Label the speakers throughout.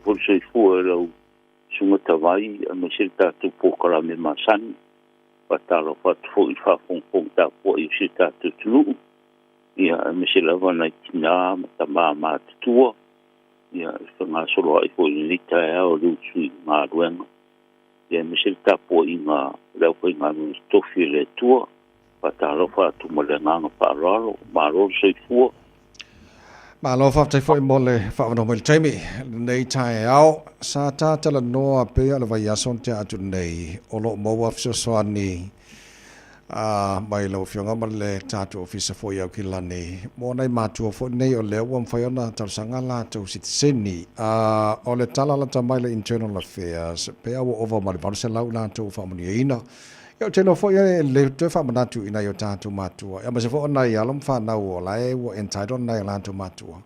Speaker 1: por se fu lo sunga tawai me se tātou pokara me masani patalo pat fo I fa fon ta po I se tātou tulu ia me se lava na tina ma tua ia nga solo ai fo ni ta o lu sui ma ruenga ia me se ta po inga le ko inga no stofi le tua patalo fa tu mo le nga pa rolo ma ro se fu
Speaker 2: ma lo fa tai foi mole fa no mel taimi nei tai au sa ta tala no pe ala vai ason te atu nei o lo mo wa so swani mai lo fionga male tatu officer foi au kilani mo nei matu fo nei o le wa fa ona tar sanga la to citizeni o le tala la tamai le internal affairs pe au over mal barcelona la to fa mo ina yo te no foi le te fa manatu ina yo tatu matua ya ma se fo na ya lom fa na o lai wo entitled na la to matua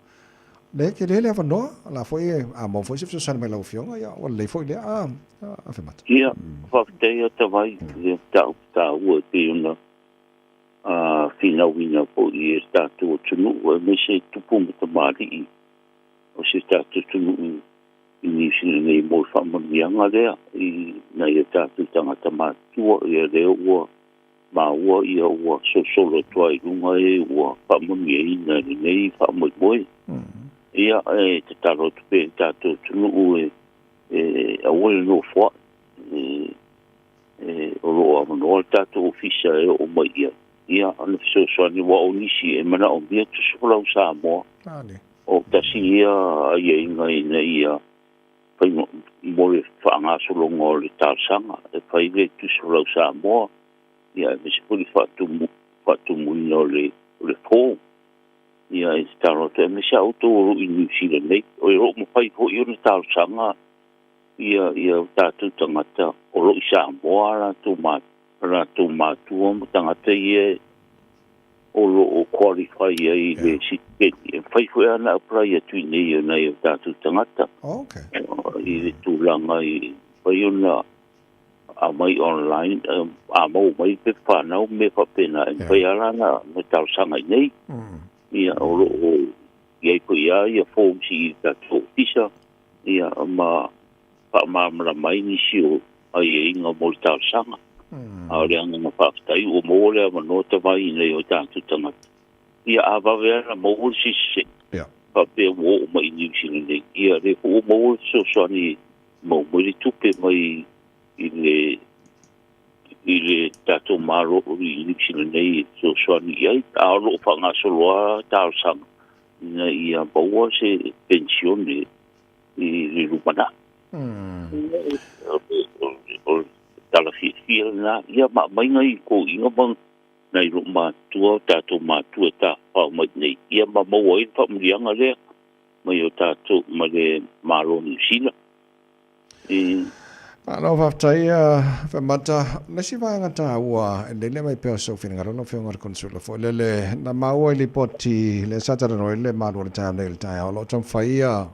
Speaker 2: le ke le fa no la foi a mo foi se sa me la ofio ya o le foi le a fa mat
Speaker 1: ia fa te ya te vai ta o te una fina wina po I statu tunu o me se tupu me mari o se statu tunu ni sine nei mo fa mo yanga le I na ya tatu tanga tama tua ia le o ma o ia o so solo toi lunga e o fa mo ye na nei fa mo boy ia te taro tu pe tatu tunu a o no fo o lo a no tatu official o mai ia ana so ni wa onisi e mana o bia tu so la usa mo o tasi ia ia inga ia pai mo fa nga solo ngol tal sanga e pai le tu solo sa mo ia me se puli fa tu no le po ia staro te me sa auto in New Zealand o ro mo pai ho I tal sanga ia ta tu tangata o lo sa mo ara tu ma tu mo tangata ia o lo qualify ai le si ke fai foi ana pra ia tu nei na ia ta tu tangata
Speaker 2: okay
Speaker 1: I tu langa I fai ona a mai online a mo mai pe fa na me fa pena fai ala na me tal sanga nei ia o lo ia ko ia fo si ta tu tisa ia ma pa ma mai ni si o ai inga mo tal sanga a le anga pa tai o mo le ma no te vai nei o ta tu tanga ia a va vera mo si se pa pe wo mai ni si nei ia le o mo so ni mo li tupe mai ile tato maro I ni si nei so ni ai a lo fa nga so lo ta sang na ia bo se pensione I rupana tala fia na ia ma mai ngai ko inga bang nei ro ma tua tato ma tua ta pa mai nei ia ma mo ai pa mrianga le mai o tato ma le maro ni sila
Speaker 2: no va tai fa mata le si va ngata ua le mai pe so fin ngaro no fe ngar consulo fo le na ma o li poti le sata no le ma ro ta le ta o lo tom faia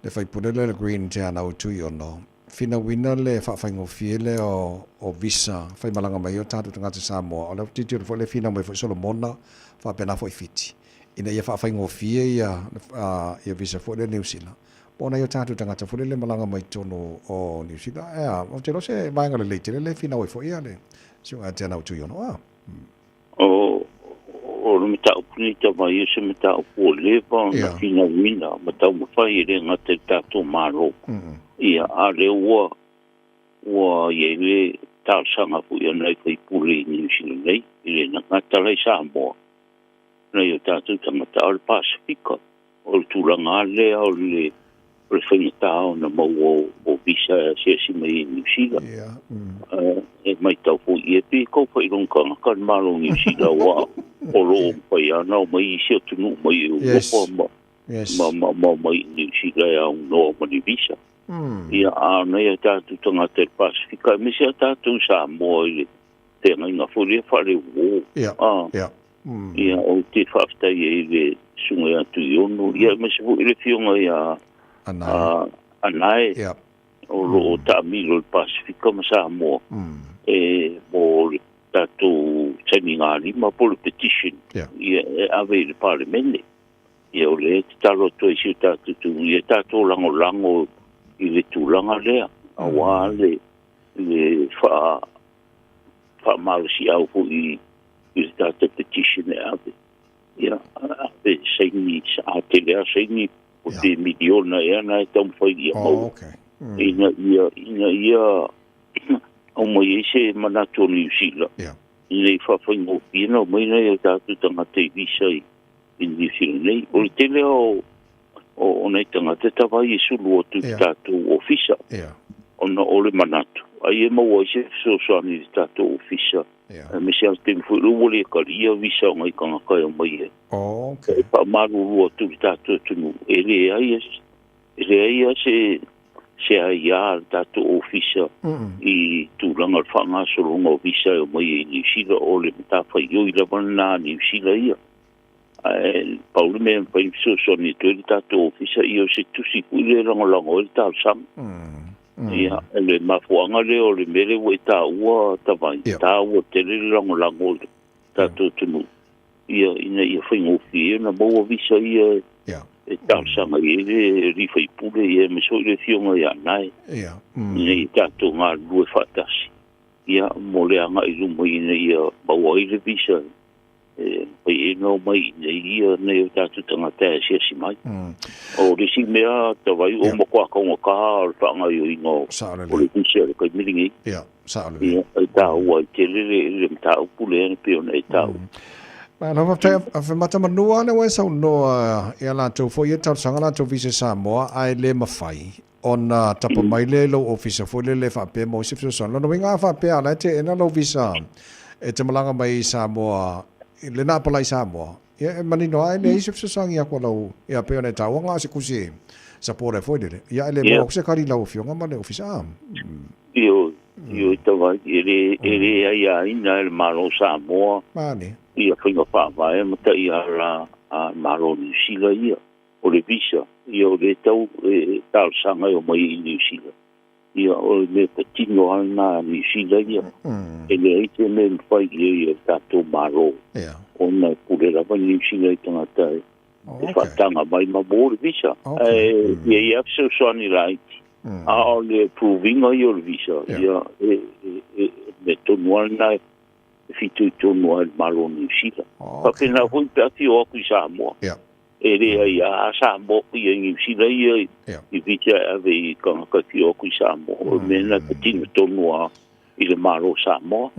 Speaker 2: le fai pure le green ta na o tu yo no fina wina le fa fa ngo fiele o visa fai malanga mai o tatu tanga sa mo o le titi fo le fina mai fo solo mona fa pena fo fiti ina ia fa fa ngo fie ia visa fo le New Zealand ona yo tatu tanga fo le malanga mai tono o New Zealand o te lo se vai ngale le fina o fo ia le si o ate na o tu yo no
Speaker 1: o me ta upuni ta mai se me ta o le pa na fina wina ma ta mo fa ile ngate tatu maro ia a le ua ye le tal sanga fu ia nei fai puli ni sino nei ile na ngata le sa mo nei o tatu tanga ta al Pacifica o tulanga le o le fai ta na mo o visa se mai ni sila e mai ta fu ie pi ko fai long kan malo ni sila wa o lo fai ana mai se tu no mai o ma mai ni sila ya no mo ni visa ia a nei ta tu tanga te Pacifica me se ta tu sa mo te nga fo le wo ia o te fafta ye le sunga tu yo no ia me se le fionga ia anai o lo ta mi lo Pacifica ma sa mo mo ta tu teninga lima por petition ia ave le parliament ia o le ta lo to isi ta tu ia ta to lango i le tūlanga lea. Awa le wha-marasi au fu i le tata petition e ave. Ia, ave saini, a te lea saini, o te miliona e ana e tamu whai ia mau. Ina ia, au mai e se manato New Zealand. Ina i whawhai ngopina, o mai nei o tātu tangata i visa i New Zealand nei. O le te lea o nei tangata tawai e sulu o tu tātu ofisa. Ona o le manato. Ai e maua i se soani i tātu ofisa. Me se ante mi furu o le karia visa o ngai kangakai o mai e. E pa maru rua tu tātu tunu. E le ai se ai a tātu ofisa i tūranga al whanga solonga o visa o mai e New Zealand o le matawhai o i lawana nā New Zealand ia. Paulu me pai so ni tu tātu ofisa i o se tusi kuile rangolango e tāu sang. Ia, le mafuanga le o le mere o e tā ua tawai. Tā ua tere rangolango le tātu tunu. Ia, ina ia whaingofi e na maua visa ia e tāu sanga e le rifai pule e me so i le fionga ia nai. Ina i tātu ngā lue whatasi. Ia, mo le anga i lumo ina ia maua i le visa pai e no mai nei ia nei o tātu tangata e siasi mai. O resi mea tawai o makua kaunga kaha o whanga i o ingo o le visa le kai miringi. Ia, e tā ua i te le mta upule ane peo nei tāu.
Speaker 2: Nā whaptai a whamata manua ne wai sau noa e ala tau fo i e tau sanga la tau visa Samoa ai le mawhai o na tapa mai le lau ofisa fo le whapea mo sifso son. Lona winga whapea la te ena lau visa e te malanga mai Samoa le nā palai Samoa. Ia e manino ai le sifso son ia kua lau ia peo ne tau ngā se kusi sa pōre fo i le. Ia ele mo se kari lau fionga ma le ofisa.
Speaker 1: Io tawai ere ai aina e maro Samoa.
Speaker 2: Mani.
Speaker 1: Ia whainga whaamai mata ia la maro New Zealand ia. O le visa. Ia o le tau tāu sanga o mai i New Zealand. Ia o le me patino ana New Zealand ia. E le aite me mwhai ia tātou maro. O na pure rapa New Zealand i tangata e. E whatanga mai ma mo le visa. Ia i apso soani la aiti. A o le pruvinga i o le visa. Ia me tonu ana fitu i tonu al malo New Zealand. Papena hui pati o aku i Samoa. E rea i a Samoa i a New Zealand i vita ave i kangakaki o aku i Samoa. O mena patino tonu a i le malo Samoa.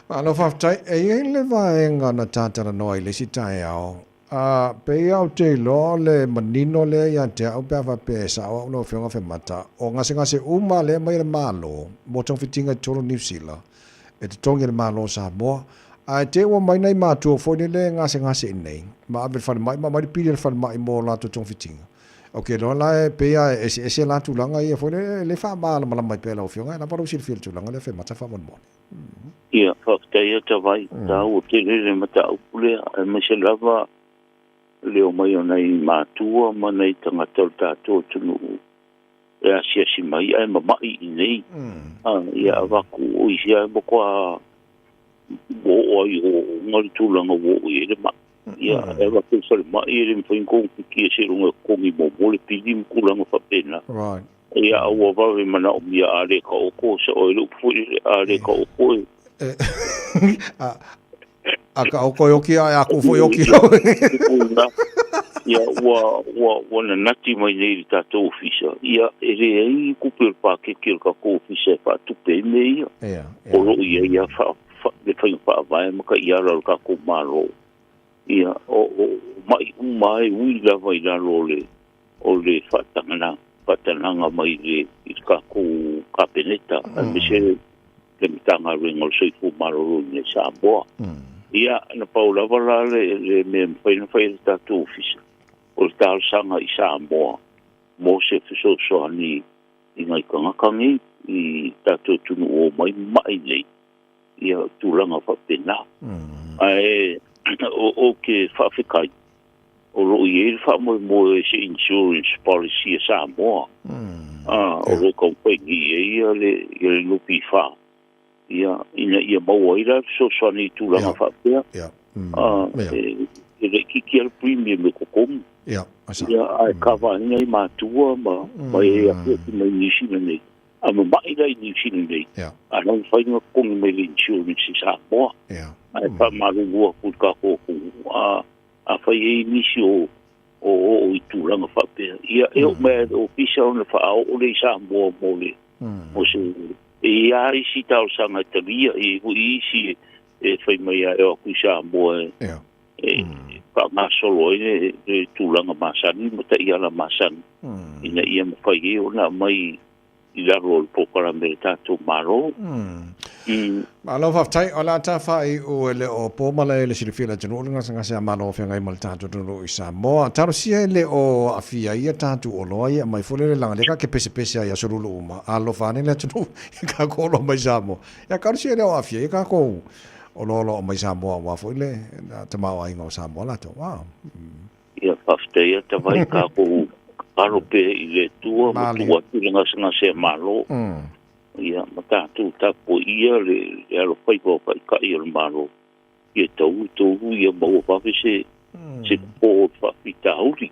Speaker 2: Alo whaftai, e le vaenga na tātara noa i le si tae au. Pei au te lo le manino le ia te au pia whape sa au no whionga whemata. O ngase uma le mai le malo, mo tong fitinga i tolo New Zealand. E te tongi le malo Samoa. Ai te ua mai nei mātua fwoi le ngase nei. Ma abe whare mai, ma mai pili le whare mai mo lato tong fitinga. Ok, lo la e pea e se la tulanga ia fwoi le wha maala mala mai pela o whionga. E na paru si le whil tulanga le whemata whamon.
Speaker 1: Ia, whakatei ata vai. Tā o te le mata upule. E me se lava leo mai o nei mātua, ma nei tangata o tātou tunu e asiasi mai, ai mamai i nei. Ia avaku o isi ai mokoa o ai o ngari tūlanga o i ere mai. Ia e avaku sari mai ere mwhainkongu ki e se runga kongi mo mole pili mkulanga whapena. Ia au avawe mana o mia are ka oko, sa o e lupui are ka oko e.
Speaker 2: Aka oko yoki ai aku fo yoki.
Speaker 1: Ia wa na nati mai nei tātou ofisa. Ia ere ai kupir pake kil ka ko ofisa pa tupe me ia. O ro ia le whainga pa vai maka ia ral ka ko maro. Ia o mai ui la vai la role o le whatananga mai le ka ko kapeneta. Me se le mitanga ringo soifu maro ne Samoa. Ia na paula wala le me whaina tātou ofisa. O le tāu sanga i Samoa. Mo se fiso soani i ngai kangakangi i tātou tunu o mai nei. Ia tūlanga whapena. Ai o ke whawhikai. O roi e whamoe se insurance policy a Samoa. O roi kaupegi ia le lupi wha. Ia maua ira so soani tūlanga whapea. E le kiki al premium e kokomu.
Speaker 2: ia
Speaker 1: ia ai kava ngai matua ma e aku mai nisi nei ama mai dai nisi nei a non fai no con me l'insurance sa mo ai pa malu wo ku ka ko a fai e nisi o ituranga fa pe ia eu me official na fa o le sa mo le o se e ai si tau sanga tabia e isi e fai mai e ku sa mo pa nga solo e tulanga masani mata ia la masani ina ia mafai e ona mai i la rol po para meritato maro
Speaker 2: malo faftai ola ta fai o le o po mala le silifila tunu nga sanga sa malo fe ngai mal tatu no isa mo taro sia le o afia ia tatu o loia mai fole le langa le ka ke pese pese ia solulu uma alo fane le tunu ka ko lo mai samo ya ka sia le o afia ka ko o lo mai samo wa fole te mau ai ngo samo la to wow
Speaker 1: ia faftai ta vai ka ko aro pe i le tua tua nga sanga se malo ia mata tu ta po ia le alo fai ko fai ka ia malo ia tu ia mo fa se po fa pita uri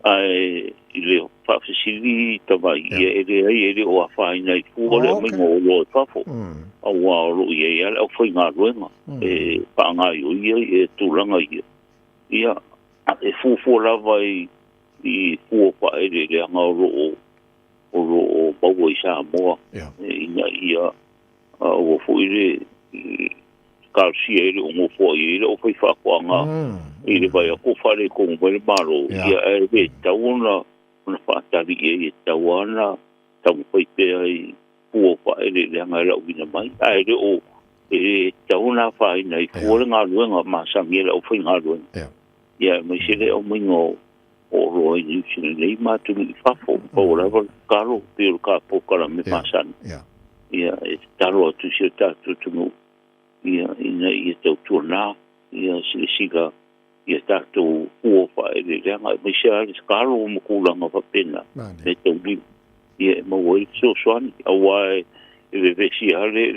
Speaker 1: ai le fa se ta vai ia ele o fa ina i fu le mo lo fa fo a wa lo ia o fai nga ruenga e pa nga ia e tu langa ia e fu la vai i fu pa ele le nga o bawa isa mo ina ia o fu ile kalsi ele o mo fu ile o fai fa ko nga ile vai ko fare ko mo malo ia e tauna na fa tali e tawana tam fai pe ai fu pa ele le nga la ina mai ai o e tauna fa ina i fu nga luenga ma sa miela o fai nga luenga ia me sele o mingo o roi ni sini nei ma tu ni fa fo o la vol caro per ka po kala me pasan ia taro tu si ta tu no ia ina ia tu na ia siga ia ta tu o fa ele nga me sia caro mo kula ma fa pena e tu ia mo woi so swan awai e vesi ale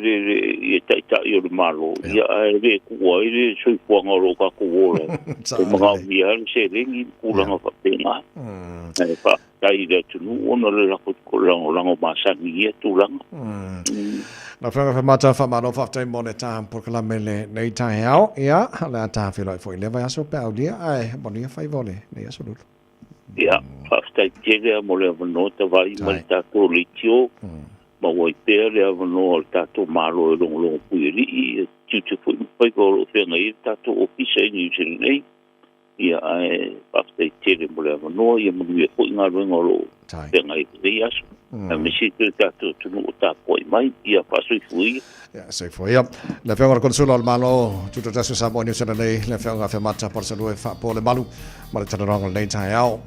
Speaker 1: e ta io malo ia e ku wai so ku ngoro ka ku ora ko ma ia se ringi kula nga fa pena e pa dai de tu no le la ko lango ma sa ni e tu lang
Speaker 2: na franga fa mata fa mano fa time moneta por kala mele nei ta hao ia la ta fi lo foi le vai aso pa dia ai bonia fai vole nei aso lu
Speaker 1: ia fa sta jega mo le no ta vai malta to litio ma wai pere no tato malo lo puiri i tu foi ko fe ngai tato ofisa ni nei ia ai pafte tere mo le no ia mo ia ko nga lo fe ngai dias a me si tato tu no ta poi mai ia paso fui
Speaker 2: ya se foi la fe consulo al malo tu ta sa mo ni se nei la fe nga fe mata por se lo fa po le malu ma le tana rong nei tai ao